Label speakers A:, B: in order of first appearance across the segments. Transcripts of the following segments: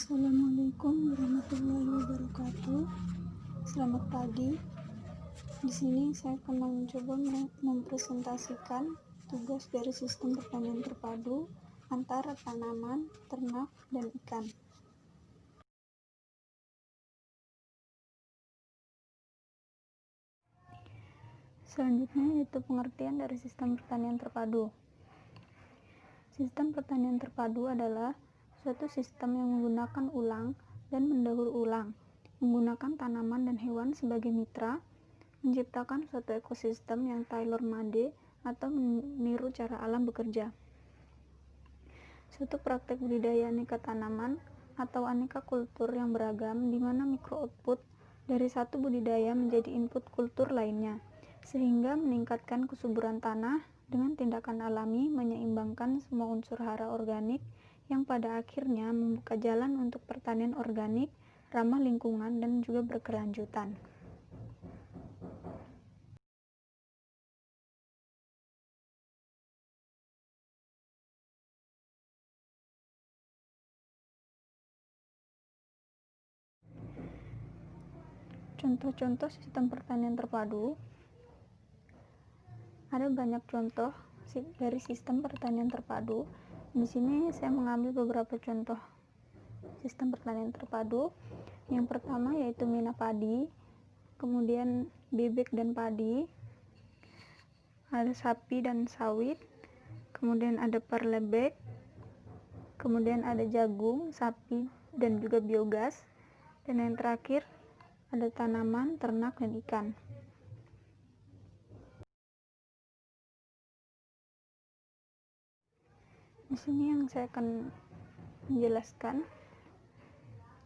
A: Assalamualaikum warahmatullahi wabarakatuh. Selamat pagi. Di sini saya akan mencoba mempresentasikan tugas dari sistem pertanian terpadu antara tanaman, ternak, dan ikan. Selanjutnya yaitu pengertian dari sistem pertanian terpadu. Sistem pertanian terpadu adalah suatu sistem yang menggunakan ulang dan mendaur ulang, menggunakan tanaman dan hewan sebagai mitra, menciptakan suatu ekosistem yang tailor-made atau meniru cara alam bekerja. Suatu praktek budidaya aneka tanaman atau aneka kultur yang beragam di mana mikro output dari satu budidaya menjadi input kultur lainnya, sehingga meningkatkan kesuburan tanah dengan tindakan alami menyeimbangkan semua unsur hara organik yang pada akhirnya membuka jalan untuk pertanian organik, ramah lingkungan, dan juga berkelanjutan. Contoh-contoh sistem pertanian terpadu. Ada banyak contoh dari sistem pertanian terpadu. Di sini saya mengambil beberapa contoh sistem pertanian terpadu. Yang pertama yaitu mina padi, kemudian bebek dan padi, ada sapi dan sawit, kemudian ada perlebek, kemudian ada jagung, sapi, dan juga biogas, dan yang terakhir ada tanaman, ternak, dan ikan. Di sini yang saya akan menjelaskan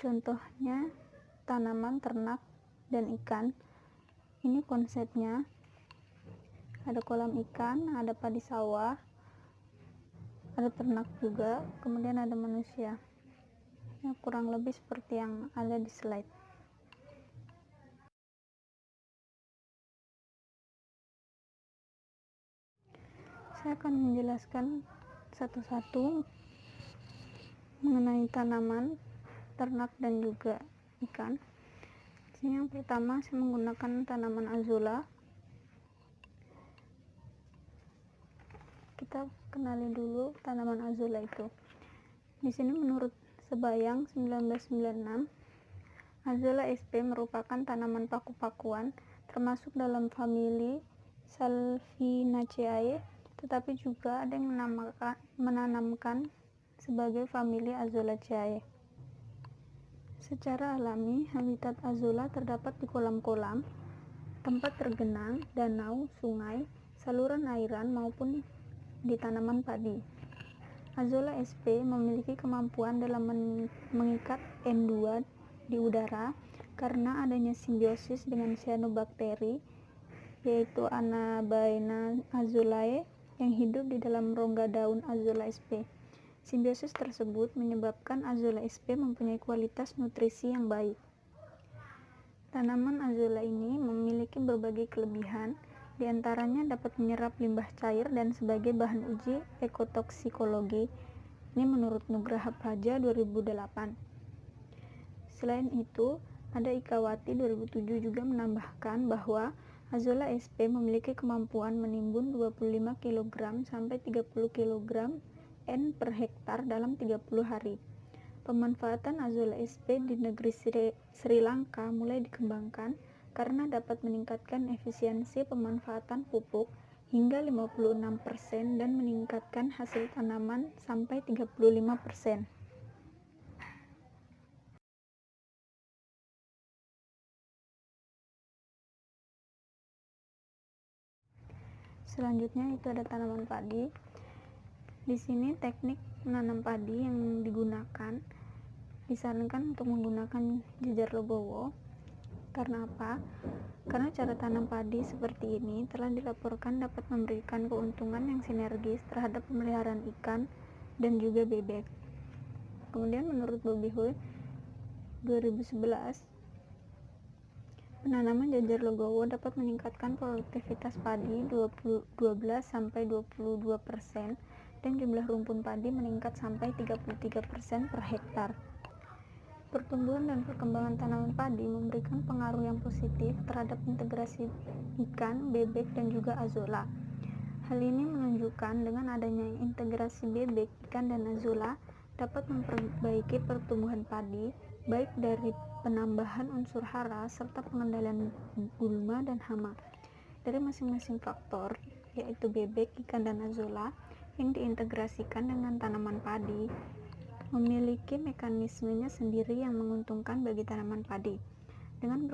A: contohnya tanaman, ternak, dan ikan. Ini konsepnya, ada kolam ikan, ada padi sawah, ada ternak juga, kemudian ada manusia. Ya, kurang lebih seperti yang ada di slide. Saya akan menjelaskan satu-satu mengenai tanaman, ternak, dan juga ikan. Di sini yang pertama saya menggunakan tanaman azula. Kita kenali dulu tanaman azula itu. Di sini menurut Sebayang 1996, Azula sp merupakan tanaman paku-pakuan termasuk dalam famili Salvinaceae, tetapi juga ada yang menanamkan sebagai famili Azulaceae. Secara alami, habitat azula terdapat di kolam-kolam, tempat tergenang, danau, sungai, saluran airan maupun di tanaman padi. Azula sp memiliki kemampuan dalam mengikat N2 di udara karena adanya simbiosis dengan cyanobacteria, yaitu Anabaena azulae yang hidup di dalam rongga daun Azula sp. Simbiosis tersebut menyebabkan Azula sp mempunyai kualitas nutrisi yang baik. Tanaman azula ini memiliki berbagai kelebihan, di antaranya dapat menyerap limbah cair dan sebagai bahan uji ekotoksikologi. Ini menurut Nugraha Praja 2008. Selain itu, ada Ikawati 2007 juga menambahkan bahwa Azula sp memiliki kemampuan menimbun 25 kg sampai 30 kg N per hektar dalam 30 hari. Pemanfaatan Azula sp di negeri Sri Lanka mulai dikembangkan karena dapat meningkatkan efisiensi pemanfaatan pupuk hingga 56% dan meningkatkan hasil tanaman sampai 35%. Selanjutnya itu ada tanaman padi. Di sini teknik menanam padi yang digunakan disarankan untuk menggunakan jejar legowo. Karena apa? Karena cara tanam padi seperti ini telah dilaporkan dapat memberikan keuntungan yang sinergis terhadap pemeliharaan ikan dan juga bebek. Kemudian menurut Bobby Hui 2011, penanaman jejar legowo dapat meningkatkan produktivitas padi 12-22% dan jumlah rumpun padi meningkat sampai 33% per hektar. Pertumbuhan dan perkembangan tanaman padi memberikan pengaruh yang positif terhadap integrasi ikan, bebek, dan juga azolla. Hal ini menunjukkan dengan adanya integrasi bebek, ikan, dan azolla dapat memperbaiki pertumbuhan padi, baik dari penambahan unsur hara serta pengendalian gulma dan hama dari masing-masing faktor, yaitu bebek, ikan, dan azolla yang diintegrasikan dengan tanaman padi memiliki mekanismenya sendiri yang menguntungkan bagi tanaman padi. Dengan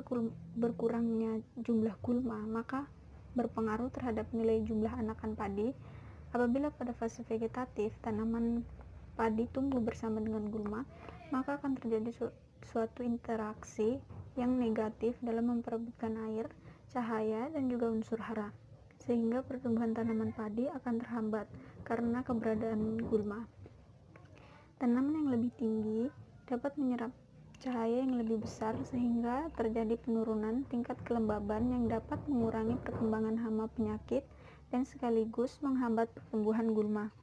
A: berkurangnya jumlah gulma, maka berpengaruh terhadap nilai jumlah anakan padi. Apabila pada fase vegetatif tanaman padi tumbuh bersama dengan gulma, maka akan terjadi suatu interaksi yang negatif dalam memperebutkan air, cahaya, dan juga unsur hara, sehingga pertumbuhan tanaman padi akan terhambat karena keberadaan gulma. Tanaman yang lebih tinggi dapat menyerap cahaya yang lebih besar sehingga terjadi penurunan tingkat kelembaban yang dapat mengurangi perkembangan hama penyakit dan sekaligus menghambat pertumbuhan gulma.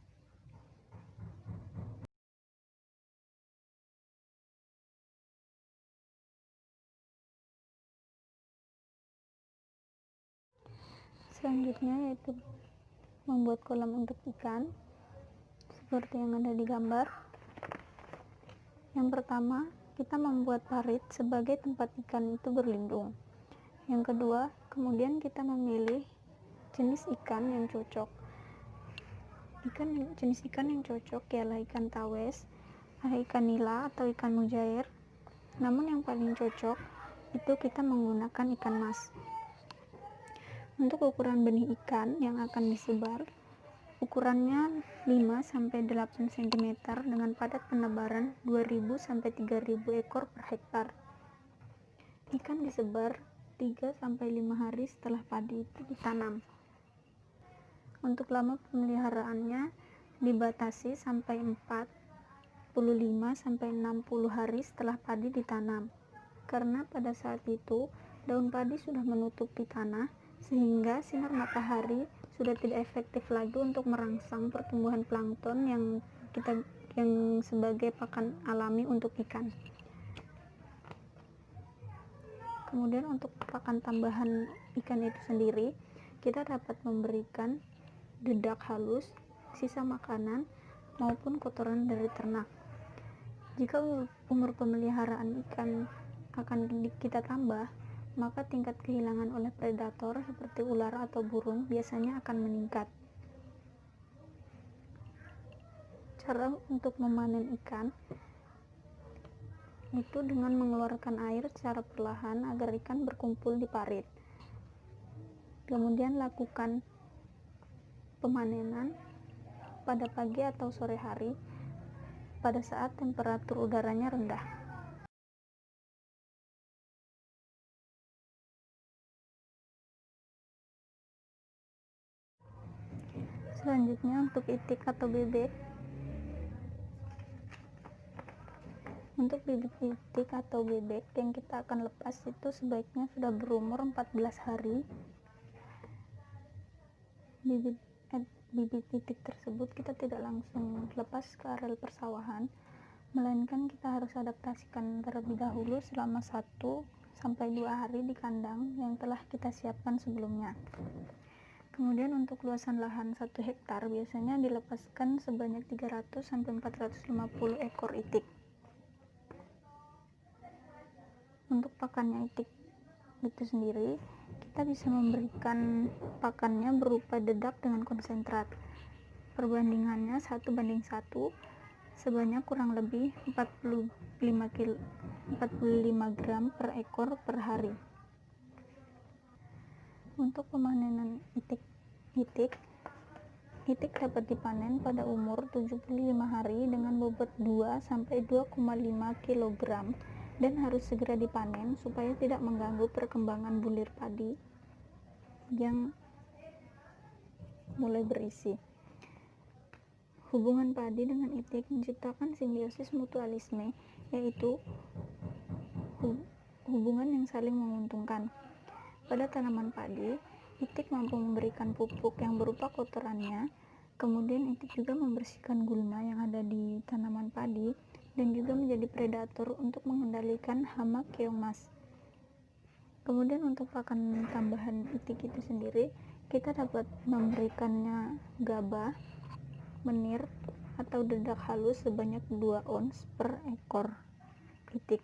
A: Selanjutnya yaitu membuat kolam untuk ikan seperti yang ada di gambar. Yang pertama, kita membuat parit sebagai tempat ikan itu berlindung. Yang kedua, kemudian kita memilih jenis ikan yang cocok. Jenis ikan yang cocok ialah ikan tawes, ikan nila atau ikan mujair. Namun yang paling cocok itu kita menggunakan ikan mas. Untuk ukuran benih ikan yang akan disebar, ukurannya 5-8 cm dengan padat penebaran 2000-3000 ekor per hektar. Ikan disebar 3-5 hari setelah padi itu ditanam. Untuk lama pemeliharaannya dibatasi sampai 45-60 hari setelah padi ditanam, karena pada saat itu daun padi sudah menutupi tanah sehingga sinar matahari sudah tidak efektif lagi untuk merangsang pertumbuhan plankton yang sebagai pakan alami untuk ikan. Kemudian untuk pakan tambahan ikan itu sendiri, kita dapat memberikan dedak halus, sisa makanan, maupun kotoran dari ternak. Jika umur pemeliharaan ikan akan kita tambah, maka tingkat kehilangan oleh predator seperti ular atau burung biasanya akan meningkat. Cara untuk memanen ikan itu dengan mengeluarkan air secara perlahan agar ikan berkumpul di parit. Kemudian lakukan pemanenan pada pagi atau sore hari pada saat temperatur udaranya rendah. Selanjutnya untuk itik atau bebek. Untuk bibit itik atau bebek yang kita akan lepas itu sebaiknya sudah berumur 14 hari. Bibit itik tersebut kita tidak langsung lepas ke areal persawahan, melainkan kita harus adaptasikan terlebih dahulu selama 1-2 hari di kandang yang telah kita siapkan sebelumnya. Kemudian untuk luasan lahan 1 hektar biasanya dilepaskan sebanyak 300-450 ekor itik. Untuk pakannya itik itu sendiri, kita bisa memberikan pakannya berupa dedak dengan konsentrat. Perbandingannya 1:1 sebanyak kurang lebih 45 gram per ekor per hari. Untuk pemanenan itik dapat dipanen pada umur 75 hari dengan bobot 2-2,5 kg dan harus segera dipanen supaya tidak mengganggu perkembangan bulir padi yang mulai berisi. Hubungan padi dengan itik menciptakan simbiosis mutualisme, yaitu hubungan yang saling menguntungkan. Pada tanaman padi, itik mampu memberikan pupuk yang berupa kotorannya, kemudian itik juga membersihkan gulma yang ada di tanaman padi dan juga menjadi predator untuk mengendalikan hama keong mas. Kemudian untuk pakan tambahan itik itu sendiri, kita dapat memberikannya gabah, menir, atau dedak halus sebanyak 2 ons per ekor itik.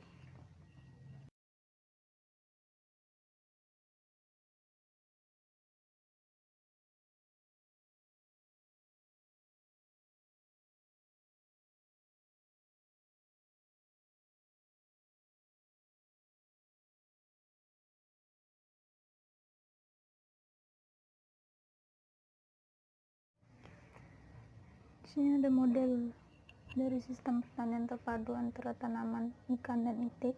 A: Di sini ada model dari sistem pertanian terpadu antara tanaman, ikan, dan itik.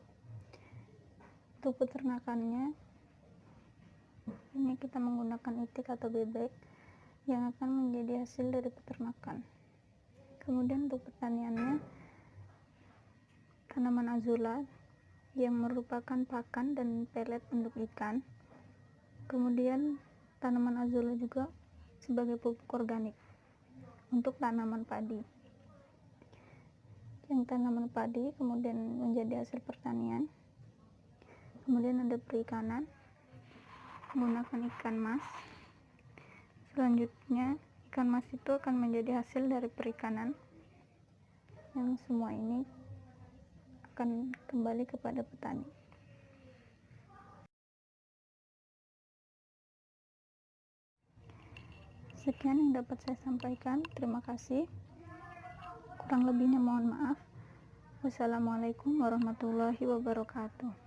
A: Untuk peternakannya, ini kita menggunakan itik atau bebek yang akan menjadi hasil dari peternakan. Kemudian untuk pertaniannya, tanaman azula yang merupakan pakan dan pelet untuk ikan. Kemudian tanaman azula juga sebagai pupuk organik untuk tanaman padi. Yang tanaman padi kemudian menjadi hasil pertanian. Kemudian ada perikanan menggunakan ikan mas. Selanjutnya ikan mas itu akan menjadi hasil dari perikanan, yang semua ini akan kembali kepada petani. Sekian yang dapat saya sampaikan. Terima kasih. Kurang lebihnya mohon maaf. Wassalamualaikum warahmatullahi wabarakatuh.